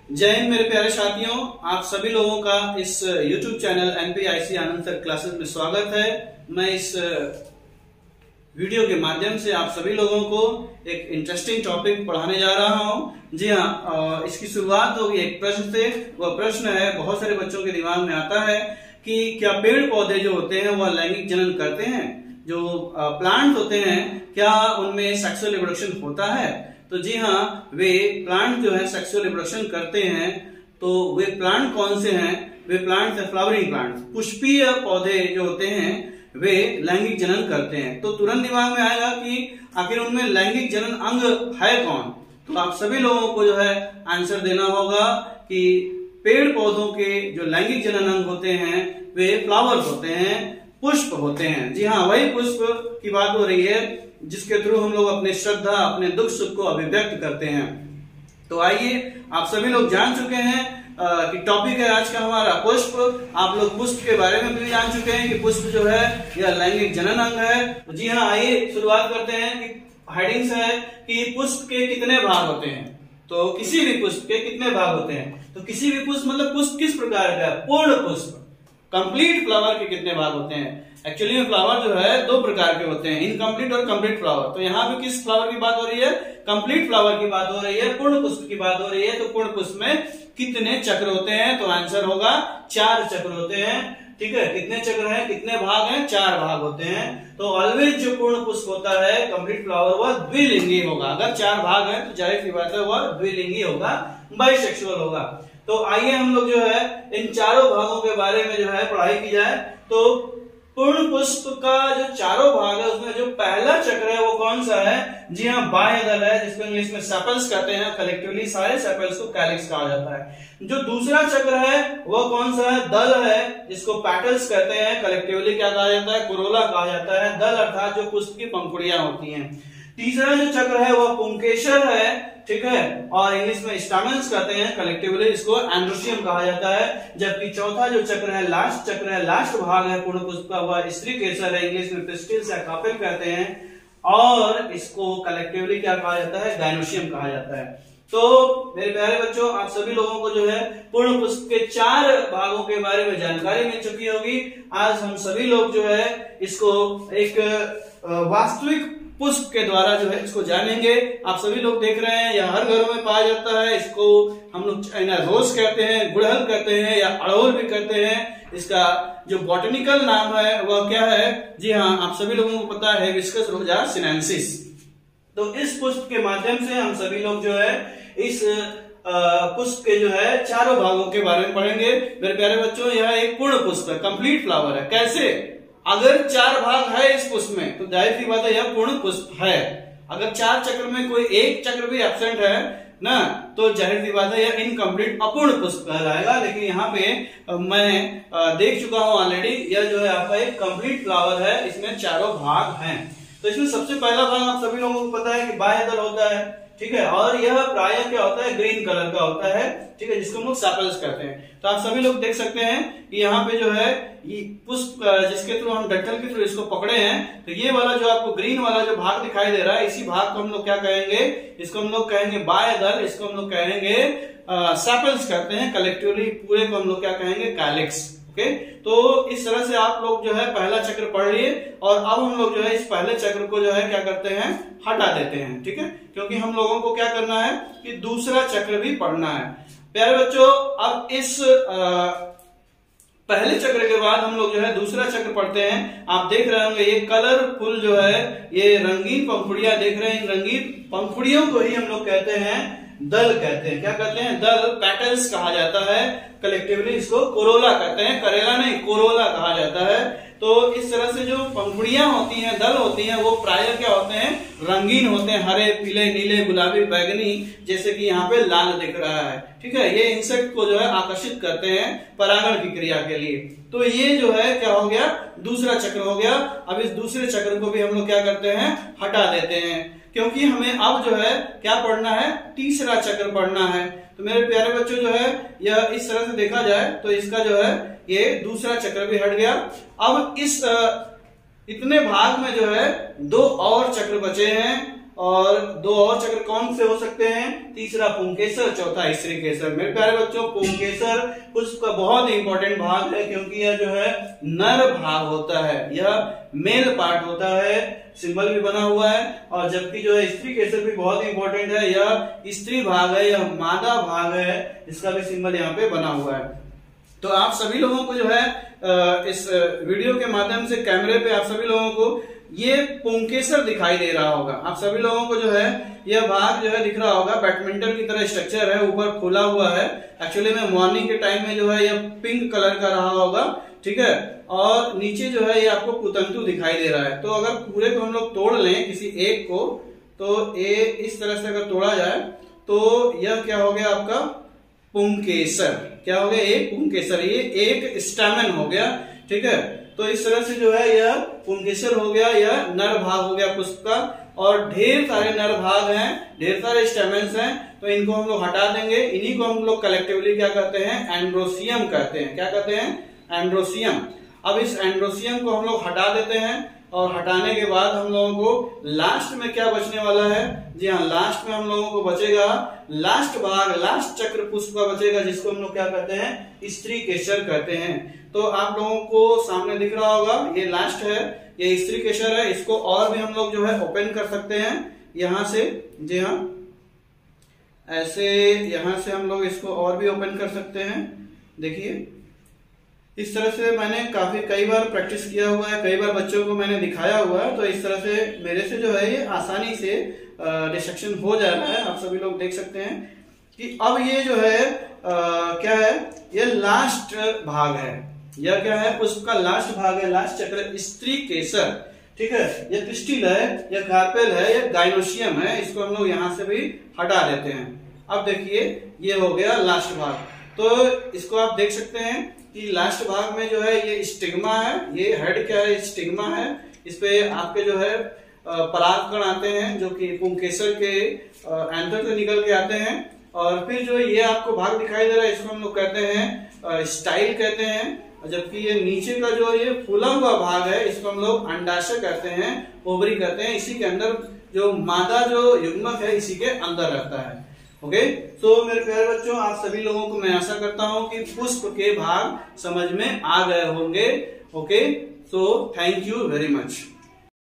जय हिंद मेरे प्यारे साथियों, आप सभी लोगों का इस YouTube चैनल NPIC आनंद सर क्लासेस में स्वागत है। मैं इस वीडियो के माध्यम से आप सभी लोगों को एक इंटरेस्टिंग टॉपिक पढ़ाने जा रहा हूं। जी हाँ, इसकी शुरुआत होगी एक प्रश्न से। वह प्रश्न है, बहुत सारे बच्चों के दिमाग में आता है कि क्या पेड़ पौधे जो होते हैं वह लैंगिक जनन करते हैं? जो प्लांट होते हैं क्या उनमें सेक्सुअल रिप्रोडक्शन होता है? तो जी हाँ, वे प्लांट जो है सेक्सुअल रिप्रोडक्शन करते हैं। तो वे प्लांट कौन से हैं? वे प्लांट है फ्लावरिंग प्लांट। पुष्पीय पौधे जो होते हैं वे लैंगिक जनन करते हैं। तो तुरंत दिमाग में आएगा कि आखिर उनमें लैंगिक जनन अंग है कौन? तो आप सभी लोगों को जो है आंसर देना होगा कि पेड़ पौधों के जो लैंगिक जनन अंग होते हैं वे फ्लावर्स होते हैं, पुष्प होते हैं। जी हाँ, वही पुष्प की बात हो रही है जिसके थ्रू हम लोग अपने श्रद्धा, अपने दुख सुख को अभिव्यक्त करते हैं। तो आइए, आप सभी लोग जान चुके हैं कि टॉपिक है आज का हमारा पुष्प। आप लोग पुष्प के बारे में भी जान चुके हैं कि पुष्प जो है यह लैंगिक जनन अंग है। तो जी हाँ, आइए शुरुआत करते हैं कि हेडिंग्स है कि पुष्प के कितने भाग होते हैं। तो किसी भी पुष्प के कितने भाग होते हैं? तो किसी भी पुष्प मतलब पुष्प किस प्रकार का है? पूर्ण पुष्प, कंप्लीट फ्लावर के कितने भाग होते हैं? एक्चुअली में फ्लावर जो है दो प्रकार के होते हैं, इनकम्प्लीट और कंप्लीट फ्लावर। तो यहाँ पे किस फ्लावर की बात हो रही है? कंप्लीट फ्लावर की बात हो रही है, पूर्ण पुष्प की बात हो रही है। तो पूर्ण पुष्प में कितने चक्र होते हैं? तो आंसर होगा 4 चक्र होते हैं। ठीक है, कितने चक्र हैं, कितने भाग हैं? 4 भाग होते हैं। तो ऑलवेज जो पूर्ण पुष्प होता है, कंप्लीट फ्लावर, वह द्विलिंगी होगा। अगर 4 भाग है तो जाहिर सी बात है वह द्विलिंगी होगा, बाइसेक्सुअल होगा। तो आइए हम लोग जो है इन चारों भागों के बारे में जो है पढ़ाई की जाए। तो पूर्ण पुष्प का जो चारों भाग है उसमें जो पहला चक्र है वो कौन सा है? जी हाँ, बाह्य दल है, जिसको इंग्लिश में सेपल्स कहते हैं। कलेक्टिवली सारे सेपल्स को कैलिक्स कहा जाता है। जो दूसरा चक्र है वो कौन सा है? दल है, जिसको पेटल्स कहते हैं। कलेक्टिवली क्या कहा जाता है? कोरोला कहा जाता है। दल अर्थात जो पुष्प की पंखुड़ियां होती हैं। तीसरा जो चक्र है वह पुंकेसर है, ठीक है, और इंग्लिश में स्टामेन्स कहते हैं। कलेक्टिवली इसको एंड्रोसियम कहा जाता है। जबकि चौथा जो चक्र है, लास्ट चक्र है, लास्ट भाग है पूर्ण पुष्प का, वह स्त्री केसर है। इंग्लिश में पिस्टिल्स या कार्पेल कहते हैं, और इसको कलेक्टिवली क्या कहा जाता है? गायनोसियम कहा जाता है। तो मेरे प्यारे बच्चों, आप सभी लोगों को जो है पूर्ण पुष्प के 4 भागों के बारे में जानकारी मिल चुकी होगी। आज हम सभी लोग जो है इसको एक वास्तविक पुष्प के द्वारा जो है इसको जानेंगे। आप सभी लोग देख रहे हैं यह हर घरों में पाया जाता है। इसको हम लोग चाइना रोज कहते हैं, गुड़हल कहते हैं, या अड़हुल भी कहते हैं। इसका जो बॉटनिकल नाम है वह क्या है? जी हाँ, आप सभी लोगों को पता है, हिबिस्कस रोजा सिनेंसिस। तो इस पुष्प के माध्यम से हम सभी लोग जो है इस पुष्प के जो है चारों भागों के बारे में पढ़ेंगे। मेरे प्यारे बच्चों, यह एक पूर्ण पुष्प है, कंप्लीट फ्लावर है। कैसे? अगर 4 भाग है इस पुष्प में तो जाहिर सी बात है यह पूर्ण पुष्प है। अगर 4 चक्र में कोई एक चक्र भी एब्सेंट है ना, तो जाहिर सी बात है यह इनकम्प्लीट अपूर्ण पुष्प कहलाएगा। लेकिन यहाँ पे मैं देख चुका हूं ऑलरेडी, यह जो है आपका एक कंप्लीट फ्लावर है। इसमें चारों भाग हैं। तो इसमें सबसे पहला भाग आप सभी लोगों को पता है कि बाह्य दल होता है, ठीक है, और यह प्राय क्या होता है? ग्रीन कलर का होता है, ठीक है, जिसको हम लोग सेपल्स कहते हैं। तो आप सभी लोग देख सकते हैं कि यहाँ पे जो है ये पुष्प जिसके थ्रू हम डंठल के थ्रू इसको पकड़े हैं, तो ये वाला जो आपको ग्रीन वाला जो भाग दिखाई दे रहा है, इसी भाग को हम लोग क्या कहेंगे? इसको हम लोग कहेंगे बाह्य दल, इसको हम लोग कहेंगे सेपल्स कहते हैं। कलेक्टिवली पूरे को हम लोग क्या कहेंगे? कैलिक्स। ओके, तो इस तरह से आप लोग जो है पहला चक्र पढ़ लिए, और अब हम लोग जो है इस पहले चक्र को जो है क्या करते हैं? हटा देते हैं, ठीक है, क्योंकि हम लोगों को क्या करना है कि दूसरा चक्र भी पढ़ना है। प्यारे बच्चों, अब इस पहले चक्र के बाद हम लोग जो है दूसरा चक्र पढ़ते हैं। आप देख रहे होंगे ये कलरफुल जो है ये रंगीन पंखुड़ियां देख रहे हैं। इन रंगीन पंखुड़ियों को ही हम लोग कहते हैं दल कहते हैं। क्या कहते हैं? दल, पेटल्स कहा जाता है। कलेक्टिवली इसको कोरोला कहते हैं, करेला नहीं, कोरोला कहा जाता है। तो इस तरह से जो पंखुड़ियां होती हैं, दल होती हैं, वो प्राय क्या होते हैं? रंगीन होते हैं, हरे, पीले, नीले, गुलाबी, बैगनी, जैसे कि यहाँ पे लाल दिख रहा है, ठीक है। ये इंसेक्ट को जो है आकर्षित करते हैं परागण की क्रिया के लिए। तो ये जो है क्या हो गया? दूसरा चक्र हो गया। अब इस दूसरे चक्र को भी हम लोग क्या करते हैं? हटा देते हैं, क्योंकि हमें अब जो है क्या पढ़ना है? तीसरा चक्र पढ़ना है। तो मेरे प्यारे बच्चों, जो है यह इस तरह से देखा जाए तो इसका जो है ये दूसरा चक्र भी हट गया। अब इस इतने भाग में जो है 2 और चक्र बचे हैं। और दो और चक्र कौन से हो सकते हैं? तीसरा पुंकेसर, चौथा स्त्री केसर। मेरे प्यारे बच्चों, पुंकेसर पुष्प का बहुत ही इंपॉर्टेंट भाग है, क्योंकि यह जो है नर भाग होता है, यह मेल पार्ट होता है, सिंबल भी बना हुआ है। और जबकि जो है स्त्री केसर भी बहुत ही इंपॉर्टेंट है, यह स्त्री भाग है, यह मादा भाग है, इसका भी सिंबल यहाँ पे बना हुआ है। तो आप सभी लोगों को जो है इस वीडियो के माध्यम से कैमरे पे आप सभी लोगों को ये पुंकेसर दिखाई दे रहा होगा। आप सभी लोगों को जो है यह भाग जो है दिख रहा होगा, बैडमिंटन की तरह स्ट्रक्चर है, ऊपर खुला हुआ है। एक्चुअली में मॉर्निंग के टाइम में जो है यह पिंक कलर का रहा होगा, ठीक है। और नीचे जो है ये आपको कुतंतु दिखाई दे रहा है। तो अगर पूरे को हम लोग तोड़ लें किसी एक को, तो ये इस तरह से अगर तोड़ा जाए तो यह क्या हो गया आपका पुंकेसर। क्या हो गया? एक पुंकेसर, ये एक स्टैमेन हो गया, ठीक है। तो इस तरह से जो है यह पुंकेसर हो गया, यह नर भाग हो गया पुष्प का। और ढेर सारे नर भाग हैं, ढेर सारे स्टेमेंस हैं, तो इनको हम लोग हटा देंगे। इन्हीं को हम लोग कलेक्टिवली क्या कहते हैं? एंड्रोसियम कहते हैं। क्या कहते हैं? एंड्रोसियम। अब इस एंड्रोसियम को हम लोग हटा देते हैं, और हटाने के बाद हम लोगों को लास्ट में क्या बचने वाला है? जी हाँ, लास्ट में हम लोगों को बचेगा लास्ट भाग, लास्ट चक्र पुष्प का बचेगा, जिसको हम लोग क्या कहते हैं? स्त्री केसर कहते हैं। तो आप लोगों को सामने दिख रहा होगा, ये लास्ट है, ये स्त्री केसर है। इसको और भी हम लोग जो है ओपन कर सकते हैं यहां से। जी हाँ, ऐसे यहां से हम लोग इसको और भी ओपन कर सकते हैं। देखिए, इस तरह से मैंने कई बार प्रैक्टिस किया हुआ है, कई बार बच्चों को मैंने दिखाया हुआ है। तो इस तरह से मेरे से जो है ये आसानी से डिसेक्शन हो जा रहा है। आप सभी लोग देख सकते हैं कि अब ये जो है क्या है? ये लास्ट भाग है। यह क्या है? पुष्प का लास्ट भाग है, लास्ट चक्र, स्त्री केसर, ठीक है। यह पिस्टिल है, यह कार्पेल है, यह गाइनोसियम है। इसको हम लोग यहां से भी हटा देते हैं। अब देखिए, ये हो गया लास्ट भाग। तो इसको आप देख सकते हैं कि लास्ट भाग में जो है ये स्टिग्मा है, ये हेड क्या है? स्टिग्मा है। इस पे आपके जो है परागकण आते हैं, जो कि पुंकेसर के एंथर से निकल के आते हैं। और फिर जो ये आपको भाग दिखाई दे रहा है, इसको हम लोग कहते हैं स्टाइल कहते हैं। जबकि ये नीचे का जो ये फूला हुआ भाग है, इसको हम लोग अंडाशय कहते हैं, ओवरी कहते हैं। इसी के अंदर जो मादा जो युग्मक है, इसी के अंदर रहता है। ओके, तो मेरे प्यारे बच्चों, आप सभी लोगों को मैं आशा करता हूं कि पुष्प के भाग समझ में आ गए होंगे। Okay, so thank you very much.